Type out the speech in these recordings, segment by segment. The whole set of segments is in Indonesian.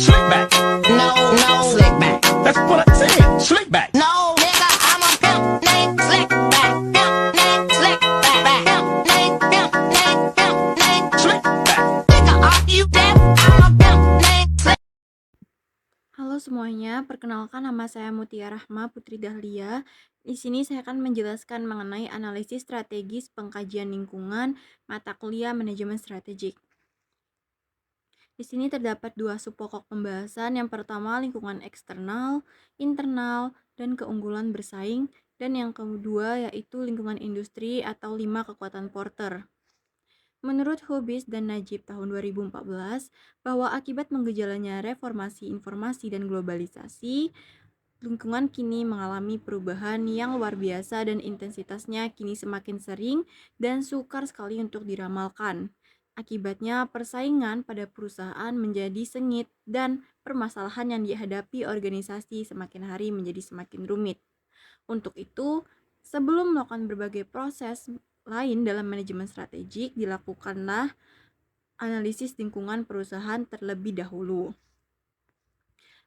Slick back. No, slick back. That's what I said. Slick back. No, nigga, I'm a pimp named Slick back. Pimp named Slick back. Pimp named Slick back. Nigga, are you deaf? I'm a pimp named Slick. Halo semuanya, perkenalkan nama saya Mutia Rahma Putri Dahlia. Di sini saya akan menjelaskan mengenai analisis strategis pengkajian lingkungan mata kuliah manajemen strategik. Di sini terdapat dua subpokok pembahasan. Yang pertama lingkungan eksternal, internal, dan keunggulan bersaing. Dan yang kedua yaitu lingkungan industri atau 5 kekuatan Porter. Menurut Hubis dan Najib tahun 2014, bahwa akibat menggejalanya reformasi informasi dan globalisasi, lingkungan kini mengalami perubahan yang luar biasa dan intensitasnya kini semakin sering dan sukar sekali untuk diramalkan. Akibatnya persaingan pada perusahaan menjadi sengit dan permasalahan yang dihadapi organisasi semakin hari menjadi semakin rumit. Untuk itu, sebelum melakukan berbagai proses lain dalam manajemen strategik, dilakukanlah analisis lingkungan perusahaan terlebih dahulu.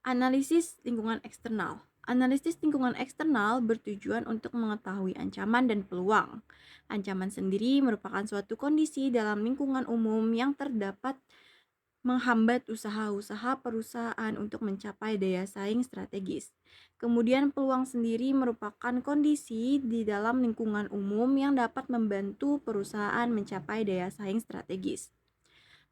Analisis lingkungan eksternal. Analisis lingkungan eksternal bertujuan untuk mengetahui ancaman dan peluang. Ancaman sendiri merupakan suatu kondisi dalam lingkungan umum yang terdapat menghambat usaha-usaha perusahaan untuk mencapai daya saing strategis. Kemudian peluang sendiri merupakan kondisi di dalam lingkungan umum yang dapat membantu perusahaan mencapai daya saing strategis.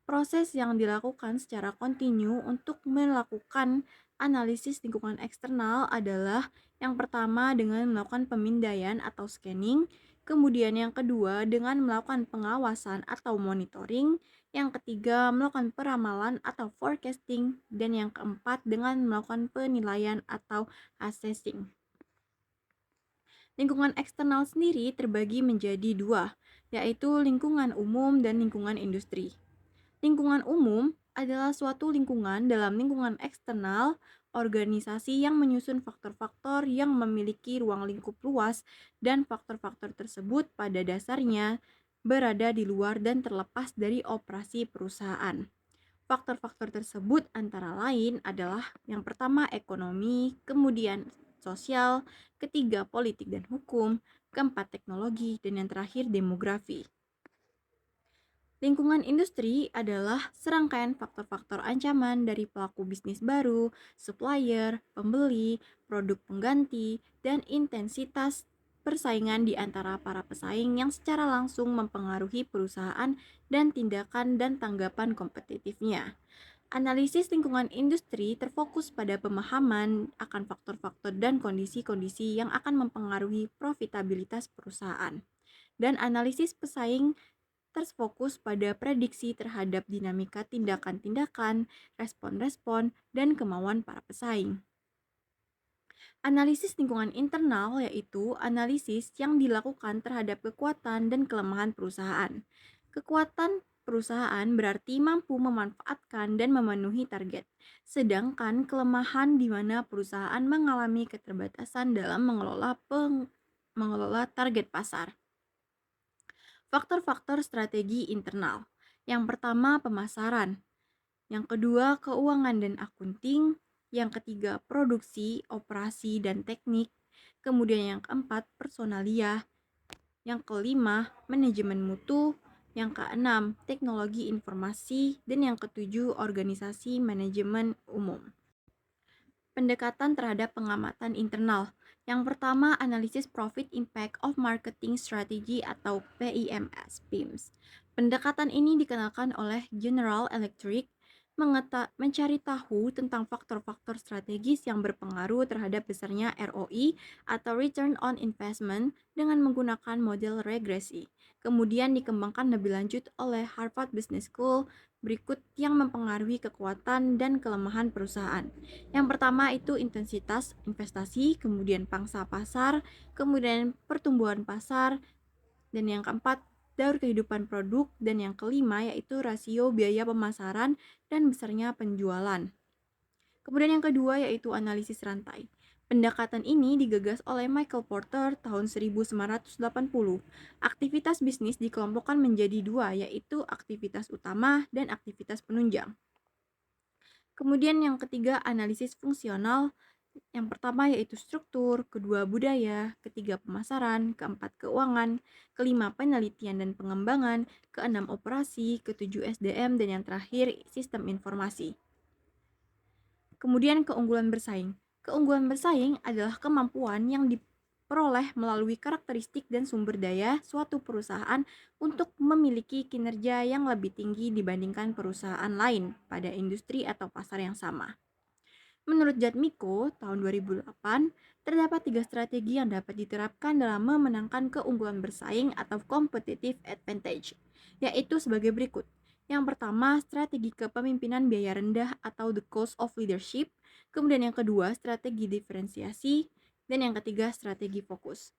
Proses yang dilakukan secara kontinu untuk melakukan analisis lingkungan eksternal adalah yang pertama dengan melakukan pemindaian atau scanning, kemudian yang kedua dengan melakukan pengawasan atau monitoring, yang ketiga melakukan peramalan atau forecasting, dan yang keempat dengan melakukan penilaian atau assessing. Lingkungan eksternal sendiri terbagi menjadi dua, yaitu lingkungan umum dan lingkungan industri. Lingkungan umum adalah suatu lingkungan dalam lingkungan eksternal organisasi yang menyusun faktor-faktor yang memiliki ruang lingkup luas dan faktor-faktor tersebut pada dasarnya berada di luar dan terlepas dari operasi perusahaan. Faktor-faktor tersebut antara lain adalah yang pertama ekonomi, kemudian sosial, ketiga politik dan hukum, keempat teknologi, dan yang terakhir demografi. Lingkungan industri adalah serangkaian faktor-faktor ancaman dari pelaku bisnis baru, supplier, pembeli, produk pengganti, dan intensitas persaingan di antara para pesaing yang secara langsung mempengaruhi perusahaan dan tindakan dan tanggapan kompetitifnya. Analisis lingkungan industri terfokus pada pemahaman akan faktor-faktor dan kondisi-kondisi yang akan mempengaruhi profitabilitas perusahaan. Dan analisis pesaing terfokus pada prediksi terhadap dinamika tindakan-tindakan, respon-respon, dan kemauan para pesaing. Analisis lingkungan internal yaitu analisis yang dilakukan terhadap kekuatan dan kelemahan perusahaan. Kekuatan perusahaan berarti mampu memanfaatkan dan memenuhi target, sedangkan kelemahan di mana perusahaan mengalami keterbatasan dalam mengelola target pasar. Faktor-faktor strategi internal. Yang pertama pemasaran, yang kedua keuangan dan akunting, yang ketiga produksi, operasi dan teknik, kemudian yang keempat personalia, yang kelima manajemen mutu, yang keenam teknologi informasi, dan yang ketujuh organisasi manajemen umum. Pendekatan terhadap pengamatan internal. Yang pertama, analisis Profit Impact of Marketing Strategy atau PIMS. Pendekatan ini dikenalkan oleh General Electric mencari tahu tentang faktor-faktor strategis yang berpengaruh terhadap besarnya ROI atau Return on Investment dengan menggunakan model regresi. Kemudian dikembangkan lebih lanjut oleh Harvard Business School berikut yang mempengaruhi kekuatan dan kelemahan perusahaan. Yang pertama itu intensitas investasi, kemudian pangsa pasar, kemudian pertumbuhan pasar, dan yang keempat daur kehidupan produk, dan yang kelima yaitu rasio biaya pemasaran dan besarnya penjualan. Kemudian yang kedua yaitu analisis rantai. Pendekatan ini digagas oleh Michael Porter tahun 1980. Aktivitas bisnis dikelompokkan menjadi dua, yaitu aktivitas utama dan aktivitas penunjang. Kemudian yang ketiga, analisis fungsional. Yang pertama yaitu struktur, kedua budaya, ketiga pemasaran, keempat keuangan, kelima penelitian dan pengembangan, keenam operasi, ketujuh SDM, dan yang terakhir sistem informasi. Kemudian keunggulan bersaing. Keunggulan bersaing adalah kemampuan yang diperoleh melalui karakteristik dan sumber daya suatu perusahaan untuk memiliki kinerja yang lebih tinggi dibandingkan perusahaan lain pada industri atau pasar yang sama. Menurut Jatmiko, tahun 2008, terdapat 3 strategi yang dapat diterapkan dalam memenangkan keunggulan bersaing atau competitive advantage, yaitu sebagai berikut. Yang pertama, strategi kepemimpinan biaya rendah atau the cost of leadership. Kemudian yang kedua, strategi diferensiasi. Dan yang ketiga, strategi fokus.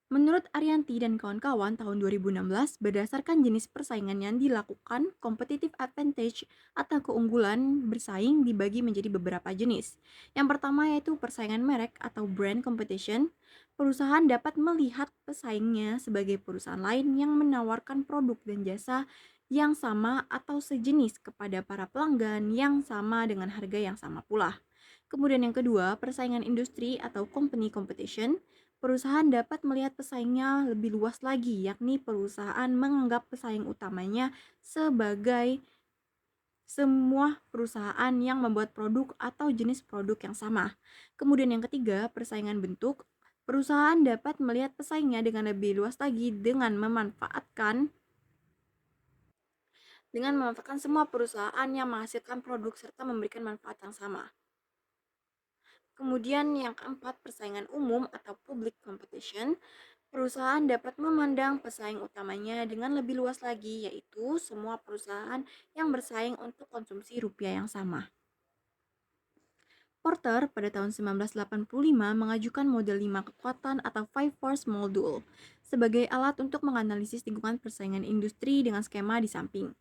Menurut Arianti dan kawan-kawan tahun 2016, berdasarkan jenis persaingan yang dilakukan, competitive advantage atau keunggulan bersaing dibagi menjadi beberapa jenis. Yang pertama yaitu persaingan merek atau brand competition. Perusahaan dapat melihat pesaingnya sebagai perusahaan lain yang menawarkan produk dan jasa yang sama atau sejenis kepada para pelanggan yang sama dengan harga yang sama pula. Kemudian yang kedua, persaingan industri atau company competition. Perusahaan dapat melihat pesaingnya lebih luas lagi, yakni perusahaan menganggap pesaing utamanya sebagai semua perusahaan yang membuat produk atau jenis produk yang sama. Kemudian yang ketiga, persaingan bentuk. Perusahaan dapat melihat pesaingnya dengan lebih luas lagi dengan memanfaatkan semua perusahaan yang menghasilkan produk serta memberikan manfaat yang sama. Kemudian yang keempat, persaingan umum atau public competition. Perusahaan dapat memandang pesaing utamanya dengan lebih luas lagi, yaitu semua perusahaan yang bersaing untuk konsumsi rupiah yang sama. Porter pada tahun 1985 mengajukan model 5 kekuatan atau Five Force Module sebagai alat untuk menganalisis lingkungan persaingan industri dengan skema di samping.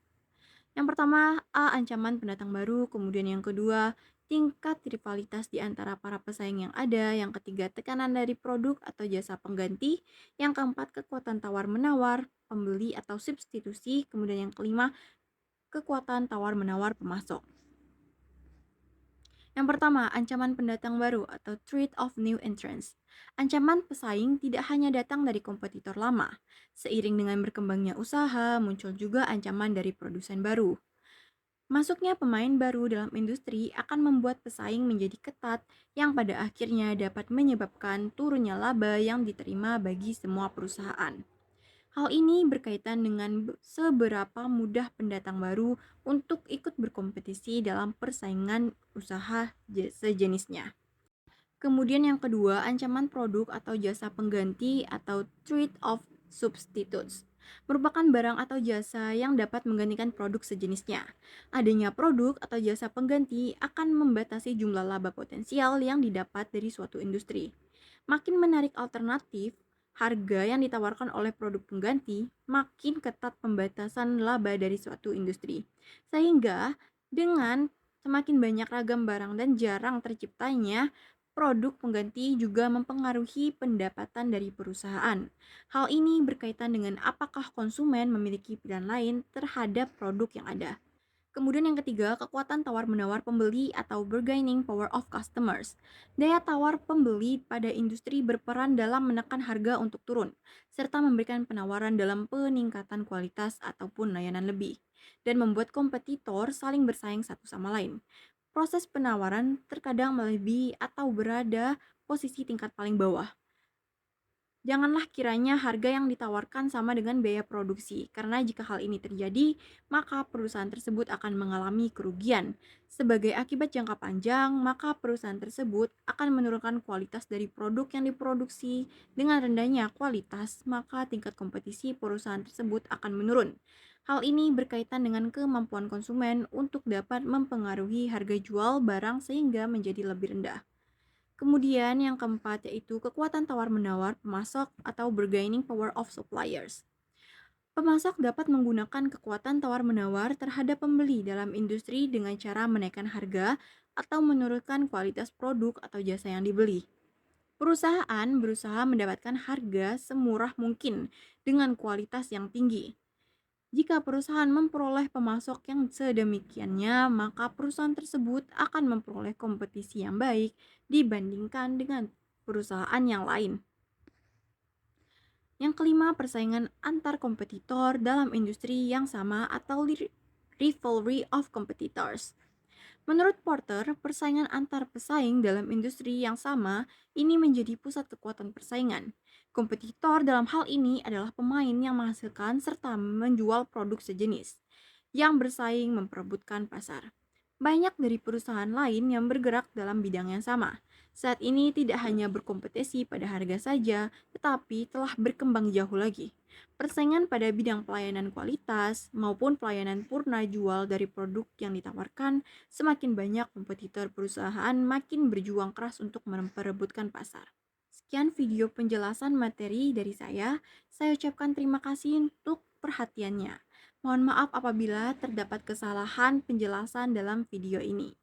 Yang pertama, A. Ancaman pendatang baru. Kemudian yang kedua, tingkat rivalitas di antara para pesaing yang ada. Yang ketiga, tekanan dari produk atau jasa pengganti. Yang keempat, kekuatan tawar-menawar pembeli atau substitusi. Kemudian yang kelima, kekuatan tawar-menawar pemasok. Yang pertama, ancaman pendatang baru atau threat of new entrants. Ancaman pesaing tidak hanya datang dari kompetitor lama. Seiring dengan berkembangnya usaha, muncul juga ancaman dari produsen baru. Masuknya pemain baru dalam industri akan membuat pesaing menjadi ketat yang pada akhirnya dapat menyebabkan turunnya laba yang diterima bagi semua perusahaan. Hal ini berkaitan dengan seberapa mudah pendatang baru untuk ikut berkompetisi dalam persaingan usaha sejenisnya. Kemudian yang kedua, ancaman produk atau jasa pengganti atau threat of substitutes. Merupakan barang atau jasa yang dapat menggantikan produk sejenisnya. Adanya produk atau jasa pengganti akan membatasi jumlah laba potensial yang didapat dari suatu industri. Makin menarik alternatif, harga yang ditawarkan oleh produk pengganti, makin ketat pembatasan laba dari suatu industri. Sehingga dengan semakin banyak ragam barang dan jarang terciptanya produk pengganti juga mempengaruhi pendapatan dari perusahaan. Hal ini berkaitan dengan apakah konsumen memiliki pilihan lain terhadap produk yang ada. Kemudian yang ketiga, kekuatan tawar-menawar pembeli atau bargaining power of customers. Daya tawar pembeli pada industri berperan dalam menekan harga untuk turun, serta memberikan penawaran dalam peningkatan kualitas ataupun layanan lebih, dan membuat kompetitor saling bersaing satu sama lain. Proses penawaran terkadang melebihi atau berada posisi tingkat paling bawah. Janganlah kiranya harga yang ditawarkan sama dengan biaya produksi, karena jika hal ini terjadi, maka perusahaan tersebut akan mengalami kerugian. Sebagai akibat jangka panjang, maka perusahaan tersebut akan menurunkan kualitas dari produk yang diproduksi. Dengan rendahnya kualitas, maka tingkat kompetisi perusahaan tersebut akan menurun. Hal ini berkaitan dengan kemampuan konsumen untuk dapat mempengaruhi harga jual barang sehingga menjadi lebih rendah. Kemudian yang keempat yaitu kekuatan tawar-menawar pemasok atau bargaining power of suppliers. Pemasok dapat menggunakan kekuatan tawar-menawar terhadap pembeli dalam industri dengan cara menaikkan harga atau menurunkan kualitas produk atau jasa yang dibeli. Perusahaan berusaha mendapatkan harga semurah mungkin dengan kualitas yang tinggi. Jika perusahaan memperoleh pemasok yang sedemikiannya, maka perusahaan tersebut akan memperoleh kompetisi yang baik dibandingkan dengan perusahaan yang lain. Yang kelima, persaingan antar kompetitor dalam industri yang sama atau rivalry of competitors. Menurut Porter, persaingan antar pesaing dalam industri yang sama ini menjadi pusat kekuatan persaingan. Kompetitor dalam hal ini adalah pemain yang menghasilkan serta menjual produk sejenis, yang bersaing memperebutkan pasar. Banyak dari perusahaan lain yang bergerak dalam bidang yang sama. Saat ini tidak hanya berkompetisi pada harga saja, tetapi telah berkembang jauh lagi. Persaingan pada bidang pelayanan kualitas maupun pelayanan purna jual dari produk yang ditawarkan. Semakin banyak kompetitor perusahaan makin berjuang keras untuk memperebutkan pasar. Sekian video penjelasan materi dari saya. Saya ucapkan terima kasih untuk perhatiannya. Mohon maaf apabila terdapat kesalahan penjelasan dalam video ini.